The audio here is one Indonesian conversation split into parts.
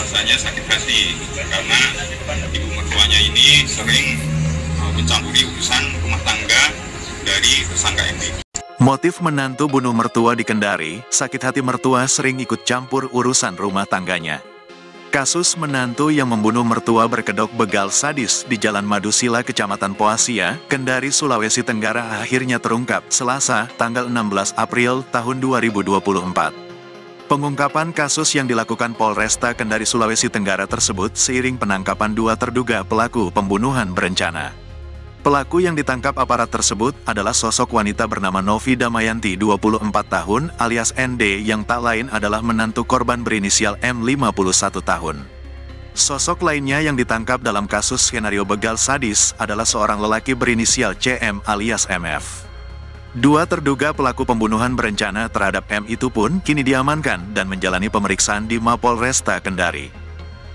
Alasannya sakit hati karena ibu mertuanya ini sering mencampuri urusan rumah tangga dari tersangka MD. Motif menantu bunuh mertua di Kendari, sakit hati mertua sering ikut campur urusan rumah tangganya. Kasus menantu yang membunuh mertua berkedok begal sadis di Jalan Madusila, Kecamatan Poasia, Kendari, Sulawesi Tenggara akhirnya terungkap Selasa, tanggal 16 April tahun 2024. Pengungkapan kasus yang dilakukan Polresta Kendari, Sulawesi Tenggara tersebut seiring penangkapan 2 terduga pelaku pembunuhan berencana. Pelaku yang ditangkap aparat tersebut adalah sosok wanita bernama Novi Damayanti, 24 tahun, alias ND, yang tak lain adalah menantu korban berinisial M, 51 tahun. Sosok lainnya yang ditangkap dalam kasus skenario begal sadis adalah seorang lelaki berinisial CM alias MF. 2 terduga pelaku pembunuhan berencana terhadap M itu pun kini diamankan dan menjalani pemeriksaan di Mapolresta Kendari.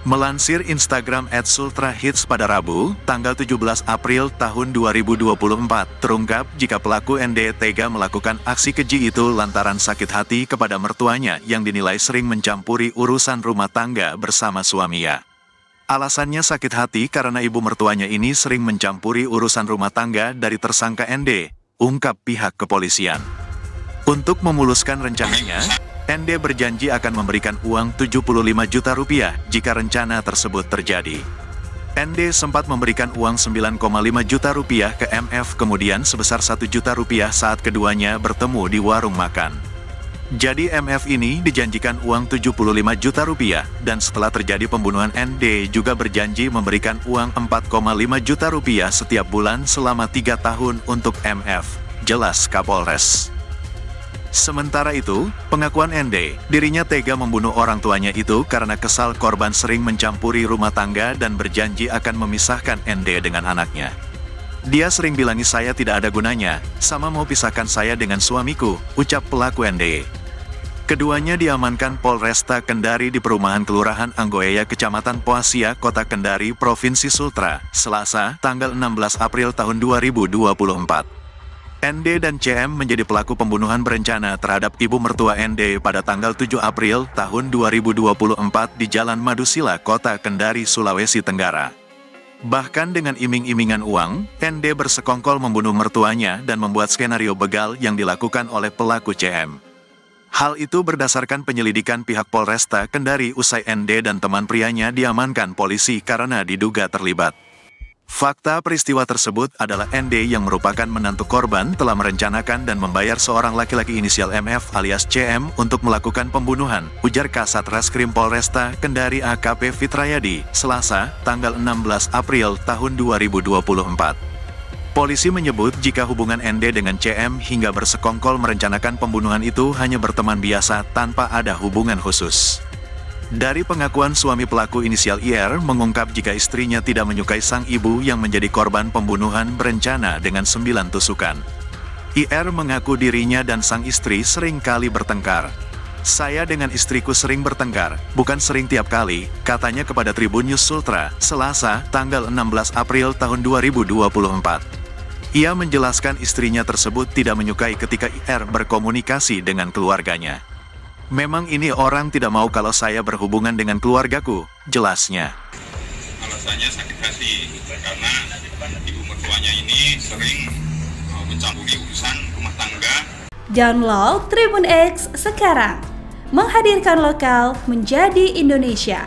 Melansir Instagram @sultrahits pada Rabu, tanggal 17 April tahun 2024, terungkap jika pelaku ND tega melakukan aksi keji itu lantaran sakit hati kepada mertuanya yang dinilai sering mencampuri urusan rumah tangga bersama suaminya. Alasannya sakit hati karena ibu mertuanya ini sering mencampuri urusan rumah tangga dari tersangka ND, ungkap pihak kepolisian. Untuk memuluskan rencananya, ND berjanji akan memberikan uang 75 juta rupiah jika rencana tersebut terjadi. ND sempat memberikan uang 9,5 juta rupiah ke MF kemudian sebesar 1 juta rupiah saat keduanya bertemu di warung makan. Jadi MF ini dijanjikan uang 75 juta rupiah dan setelah terjadi pembunuhan ND juga berjanji memberikan uang 4,5 juta rupiah setiap bulan selama 3 tahun untuk MF, jelas Kapolres. Sementara itu, pengakuan ND, dirinya tega membunuh orang tuanya itu karena kesal korban sering mencampuri rumah tangga dan berjanji akan memisahkan ND dengan anaknya. Dia sering bilangi saya tidak ada gunanya, sama mau pisahkan saya dengan suamiku, ucap pelaku ND. Keduanya diamankan Polresta Kendari di perumahan Kelurahan Anggoeya, Kecamatan Poasia, Kota Kendari, Provinsi Sultra, Selasa, tanggal 16 April tahun 2024. ND dan CM menjadi pelaku pembunuhan berencana terhadap ibu mertua ND pada tanggal 7 April tahun 2024 di Jalan Madusila, Kota Kendari, Sulawesi Tenggara. Bahkan dengan iming-imingan uang, ND bersekongkol membunuh mertuanya dan membuat skenario begal yang dilakukan oleh pelaku CM. Hal itu berdasarkan penyelidikan pihak Polresta Kendari usai ND dan teman prianya diamankan polisi karena diduga terlibat. Fakta peristiwa tersebut adalah ND yang merupakan menantu korban telah merencanakan dan membayar seorang laki-laki inisial MF alias CM untuk melakukan pembunuhan, ujar Kasat Reskrim Polresta Kendari AKP Fitrayadi, Selasa, tanggal 16 April tahun 2024. Polisi menyebut jika hubungan ND dengan CM hingga bersekongkol merencanakan pembunuhan itu hanya berteman biasa tanpa ada hubungan khusus. Dari pengakuan suami pelaku inisial IR mengungkap jika istrinya tidak menyukai sang ibu yang menjadi korban pembunuhan berencana dengan 9 tusukan. IR mengaku dirinya dan sang istri sering kali bertengkar. Saya dengan istriku sering bertengkar, bukan sering tiap kali, katanya kepada Tribun News Sultra, Selasa, tanggal 16 April tahun 2024. Ia menjelaskan istrinya tersebut tidak menyukai ketika IR berkomunikasi dengan keluarganya. Memang ini orang tidak mau kalau saya berhubungan dengan keluargaku, jelasnya. Alasannya sakit hati karena ibu mertuanya ini sering mencampuri urusan rumah tangga. Download Tribun X sekarang, menghadirkan lokal menjadi Indonesia.